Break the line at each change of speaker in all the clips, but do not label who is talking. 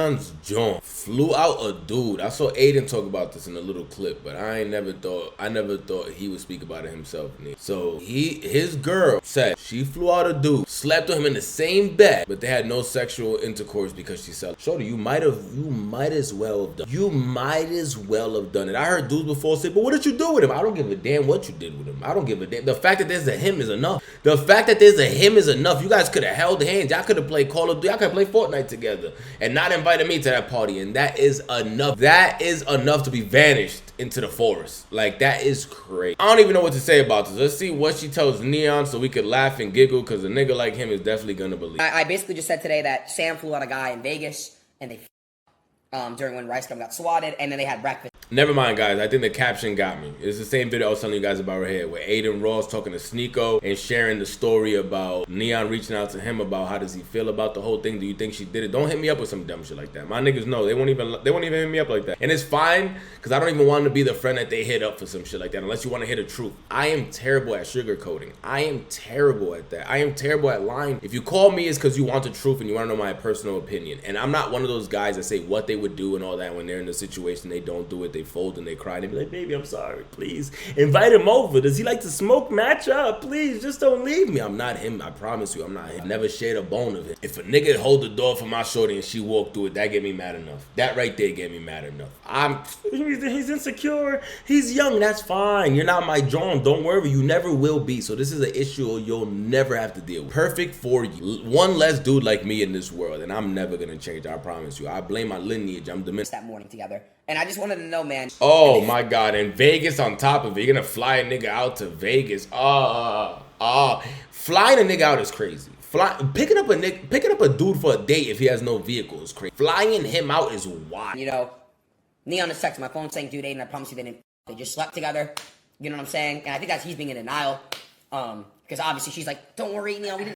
N3on's joint flew out a dude. I saw Adin talk about this in a little clip, but I never thought he would speak about it himself. So his girl said she flew out a dude, slept with him in the same bed, but they had no sexual intercourse because she said, Shorty, you might as well have done. You might as well have done it. I heard dudes before say, but what did you do with him? I don't give a damn what you did with him. I don't give a damn. The fact that there's a him is enough. The fact that there's a him is enough. You guys could have held hands. Y'all could have played Call of Duty. Y'all could have played Fortnite together and not invited me to that party. And that is enough. That is enough to be vanished into the forest. Like, that is crazy. I don't even know what to say about this. Let's see what she tells N3on so we could laugh and giggle, because a nigga like him is definitely gonna believe.
I basically just said today that Sam flew out a guy in Vegas and they during when Rice Gum got swatted, and then they had breakfast.
Never mind, guys. I think the caption got me. It's the same video I was telling you guys about right here, where Adin Ross talking to Sneeko and sharing the story about N3on reaching out to him about how does he feel about the whole thing. Do you think she did it? Don't hit me up with some dumb shit like that. My niggas know they won't even hit me up like that. And it's fine, because I don't even want to be the friend that they hit up for some shit like that, unless you want to hear the truth. I am terrible at sugarcoating. I am terrible at that. I am terrible at lying. If you call me, it's because you want the truth and you want to know my personal opinion. And I'm not one of those guys that say what they would do and all that. When they're in the situation, they don't do it, they fold and they cry. They be like, baby, I'm sorry, please invite him over. Does he like to smoke? Match up, please, just don't leave me. I'm not him, I promise you, I'm not him. Never shared a bone of it. If a nigga hold the door for my shorty and she walked through it, that get me mad enough. That right there get me mad enough. He's insecure, he's young, that's fine. You're not my John, don't worry, you never will be. So this is an issue you'll never have to deal with. Perfect for you. One less dude like me in this world, and I'm never gonna change, I promise you. I blame my lineage, I'm Dominican.
That morning together, and I just wanted to know, man.
Oh my God, and Vegas on top of it. You're gonna fly a nigga out to Vegas. Flying a nigga out is crazy. Picking up a dude for a date if he has no vehicle is crazy. Flying him out is wild.
You know, N3on is texting my phone saying, dude, Adin, I promise you they just slept together. You know what I'm saying? And I think he's being in denial. Because obviously she's like, don't worry, N3on,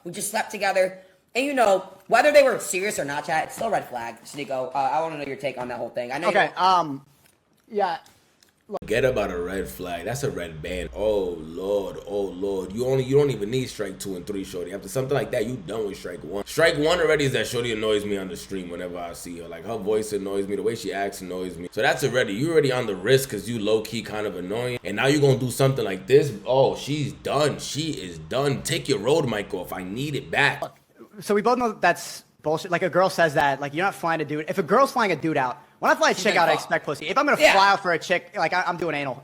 we just slept together. And you know, whether they were serious or not, chat, it's still a red flag. Sneeko, I want to know your take on that whole thing. I know.
Okay. Yeah.
Forget about a red flag. That's a red band. Oh Lord, oh Lord. You don't even need strike 2 and 3, shorty. After something like that, you done with strike 1. Strike 1 already is that shorty annoys me on the stream whenever I see her. Like, her voice annoys me, the way she acts annoys me. So that's already, you already on the risk because you low-key kind of annoying. And now you're gonna do something like this. Oh, she's done. She is done. Take your road mic off. I need it back.
So we both know that's bullshit. Like, a girl says that, like, you're not flying a dude. If a girl's flying a dude out, when I fly a chick out, I expect pussy. If I'm gonna fly out for a chick, like, I'm doing anal.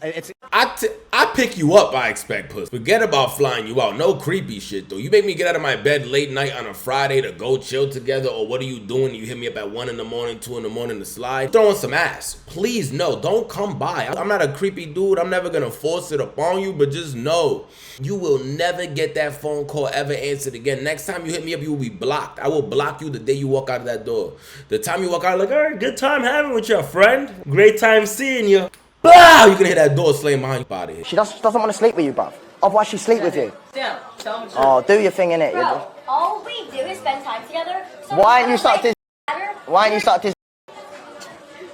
I pick you up, I expect pussy. Forget about flying you out. No creepy shit, though. You make me get out of my bed late night on a Friday to go chill together, or what are you doing? You hit me up at 1 in the morning, 2 in the morning to slide. Throwing some ass. Please, no. Don't come by. I'm not a creepy dude. I'm never gonna force it upon you, but just know, you will never get that phone call ever answered again. Next time you hit me up, you will be blocked. I will block you the day you walk out of that door. The time you walk out, like, all right, good time having with your friend. Great time seeing you. Blah! You can hear that door slam behind you. Out of here.
She doesn't want to sleep with you, bruv. Otherwise, she sleep with you.
Yeah, don't.
Oh, do your thing, innit?
Bro, all we do is spend time together. So
why ain't you start this? Why ain't you start this?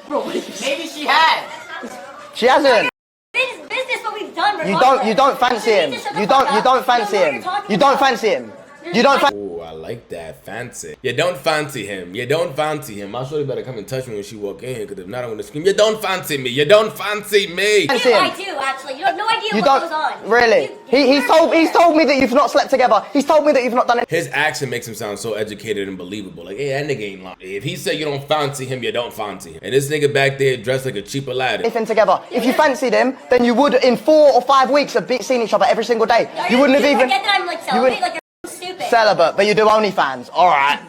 Bro, maybe she has.
She hasn't.
Business, what we've done.
You don't fancy him. You don't fancy him. You don't fancy him. You don't fancy.
Oh, I like that. Fancy. You don't fancy him. You don't fancy him. My shorty better come and touch me when she walk in here, because if not, I'm gonna scream, you don't fancy me. You don't fancy me.
I do, actually. You have no idea what goes on.
Really? He's told me that you've not slept together. He's told me that you've not done it.
His accent makes him sound so educated and believable. Like, hey, that nigga ain't lying. If he said you don't fancy him, you don't fancy him. And this nigga back there dressed like a cheap Aladdin.
Anything together. If you fancied him, then you would, in 4 or 5 weeks, have seen each other every single day. You wouldn't have even.
Forget that I'm like celibate, like you're stupid.
Celibate, but you do OnlyFans. All right.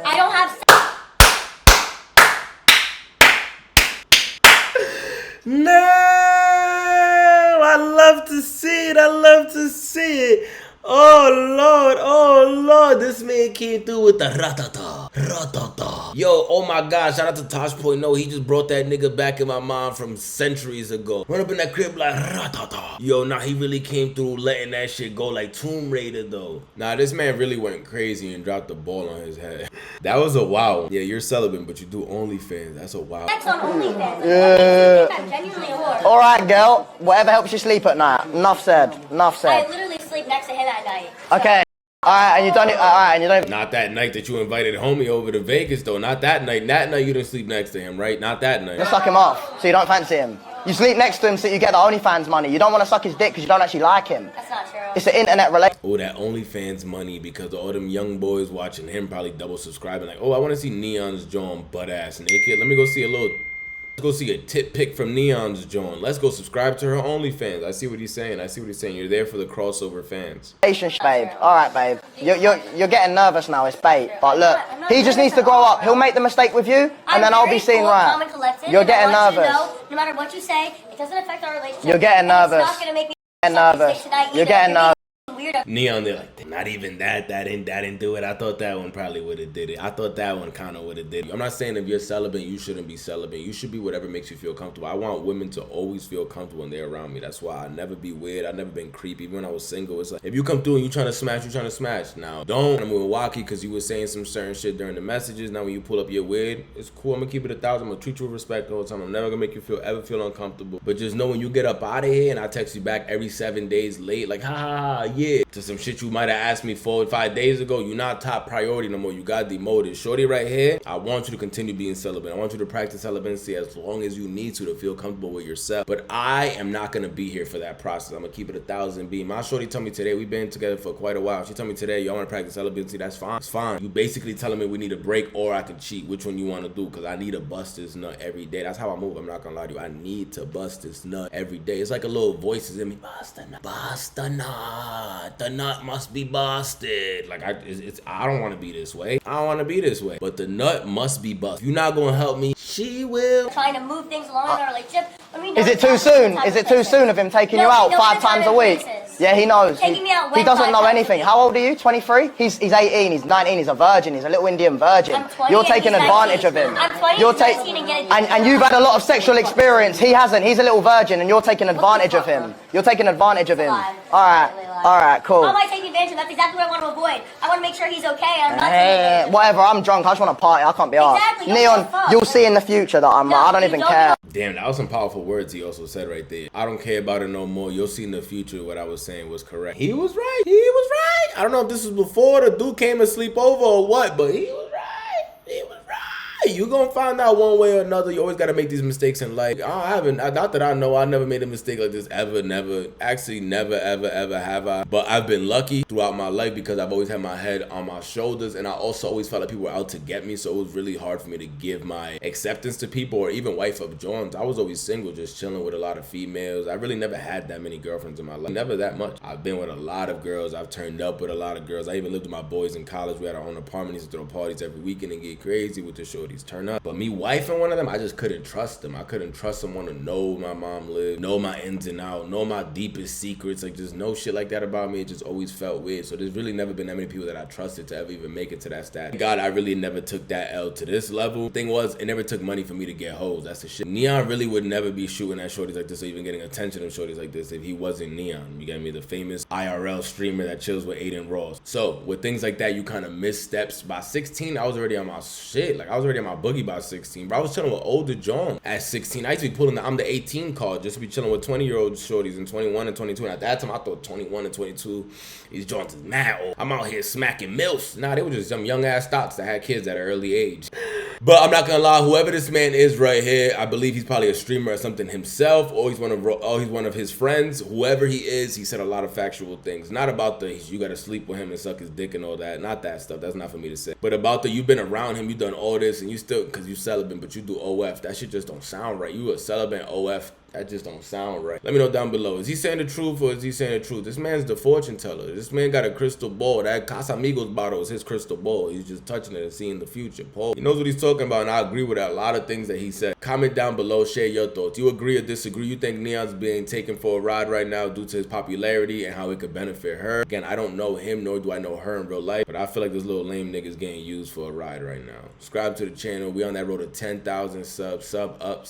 I don't have.
No, I love to see it. I love to see it. Oh Lord, this man came through with the ratata, ratata. Yo, oh my God, shout out to Tosh.0. He just brought that nigga back in my mind from centuries ago. Run up in that crib like ratata. Yo, nah, he really came through letting that shit go like Tomb Raider though. Nah, this man really went crazy and dropped the ball on his head. That was a wow. Yeah, you're celibate, but you do OnlyFans. That's a wow.
Sex on OnlyFans. Yeah. I'm genuinely a whore.
All right, girl. Whatever helps you sleep at night. Enough said. Enough said.
I literally sleep next to him at night.
Okay. Alright, and you don't.
Not that night that you invited homie over to Vegas, though. Not that night. That night you didn't sleep next to him, right? Not that night.
You suck him off, so you don't fancy him. You sleep next to him so you get the OnlyFans money. You don't want to suck his dick because you don't actually like him.
That's not true.
It's an internet relationship.
Oh, that OnlyFans money, because all them young boys watching him probably double subscribing. Like, oh, I want to see N3on's John butt ass naked. Let me go see a little. Let's go see a tit pic from N3on's John. Let's go subscribe to her OnlyFans. I see what he's saying. You're there for the crossover fans.
Babe. Alright, babe. You're getting nervous now. It's bait. But look, he just needs to grow up. He'll make the mistake with you, and then I'll be seen right.
You're getting nervous. No matter what you say, it doesn't affect our relationship.
You're getting nervous.
It's not gonna make me
You're getting nervous.
N3on, they're like, not even that didn't do it. I thought that one probably would have did it. I thought that one kind of would have did it. I'm not saying if you're celibate, you shouldn't be celibate. You should be whatever makes you feel comfortable. I want women to always feel comfortable when they're around me. That's why I never be weird. I never been creepy. Even when I was single, it's like, if you come through and you trying to smash. Now, don't. I'm Milwaukee because you were saying some certain shit during the messages. Now, when you pull up your weird, it's cool. I'm going to keep it 1,000. I'm going to treat you with respect the whole time. I'm never going to make you ever feel uncomfortable. But just know when you get up out of here and I text you back every 7 days late, like, yeah, to some shit you might have asked me 4 or 5 days ago, you're not top priority no more. You got demoted. Shorty right here, I want you to continue being celibate. I want you to practice celibacy as long as you need to feel comfortable with yourself. But I am not going to be here for that process. I'm going to keep it 1,000 B. My shorty told me today, we've been together for quite a while. She told me today, y'all want to practice celibacy? That's fine. It's fine. You basically telling me we need a break or I can cheat. Which one you want to do? Because I need to bust this nut every day. That's how I move. I'm not going to lie to you. I need to bust this nut every day. It's like a little voices in me. Bust the nut. Bust the nut. The nut must be busted. Like, I don't want to be this way. I don't want to be this way. But the nut must be busted. If you're not going to help me, she will.
Trying to move things along in our relationship.
Is it too soon? Is it too soon of him taking you out 5 times a week? Yeah, he knows. He doesn't know anything. How old are you? 23? He's 18, he's 19, he's a virgin, he's a little Indian virgin. You're taking advantage of him. And you've had a lot of sexual experience. He hasn't. He's a little virgin and you're taking advantage of him. You're taking advantage of him. Alright, cool.
How am I taking advantage of? That's exactly what I want to avoid. I want to make sure he's okay. I'm not taking advantage.
Whatever, I'm drunk. I just want to party. I can't be arsed.
Exactly.
N3on, you'll see in the future that I don't even care.
Damn, that was some powerful words he also said right there. I don't care about it no more. You'll see in the future what I was saying was correct. He was right. I don't know if this was before the dude came to sleep over or what, but he was right. You gonna find out one way or another. You always gotta make these mistakes in life. Not that I know, I never made a mistake like this ever, never. Actually, never, ever have I. But I've been lucky throughout my life because I've always had my head on my shoulders, and I also always felt like people were out to get me, so it was really hard for me to give my acceptance to people or even wife up Johns. I was always single, just chilling with a lot of females. I really never had that many girlfriends in my life. Never that much. I've been with a lot of girls. I've turned up with a lot of girls. I even lived with my boys in college. We had our own apartment. We used to throw parties every weekend and get crazy with the shorties. Turn up. But me wifing one of them, I just couldn't trust them. I couldn't trust someone to know where my mom lived, know my ins and outs, know my deepest secrets, like just know shit like that about me. It just always felt weird. So there's really never been that many people that I trusted to ever even make it to that status. God, I really never took that L to this level. Thing was, it never took money for me to get hoes. That's the shit. N3on really would never be shooting at shorties like this or even getting attention of shorties like this if he wasn't N3on. You get me? The famous IRL streamer that chills with Adin Ross. So with things like that, you kind of miss steps. By 16, I was already on my shit. Like I was already on my boogie by 16. Bro, I was chilling with older John at 16. I used to be pulling I'm the 18 card just to be chilling with 20-year-old shorties and 21 and 22. And at that time, I thought 21 and 22, these Johns is mad old. I'm out here smacking milfs. Nah, they were just some young ass thoughts that had kids at an early age. But I'm not gonna lie, whoever this man is right here, I believe he's probably a streamer or something himself, or he's one of his friends. Whoever he is, he said a lot of factual things. Not about the you gotta sleep with him and suck his dick and all that. Not that stuff. That's not for me to say. But about the you've been around him, you've done all this, and you still, because you celibate, but you do OF. That shit just don't sound right. You a celibate OF. That just don't sound right. Let me know down below. Is he saying the truth or is he saying the truth? This man's the fortune teller. This man got a crystal ball. That Casamigos bottle is his crystal ball. He's just touching it and seeing the future. Paul, he knows what he's talking about, and I agree with a lot of things that he said. Comment down below. Share your thoughts. You agree or disagree? You think N3on's being taken for a ride right now due to his popularity and how it could benefit her? Again, I don't know him, nor do I know her in real life, but I feel like this little lame nigga's getting used for a ride right now. Subscribe to the channel. We on that road to 10,000 subs. Sub up.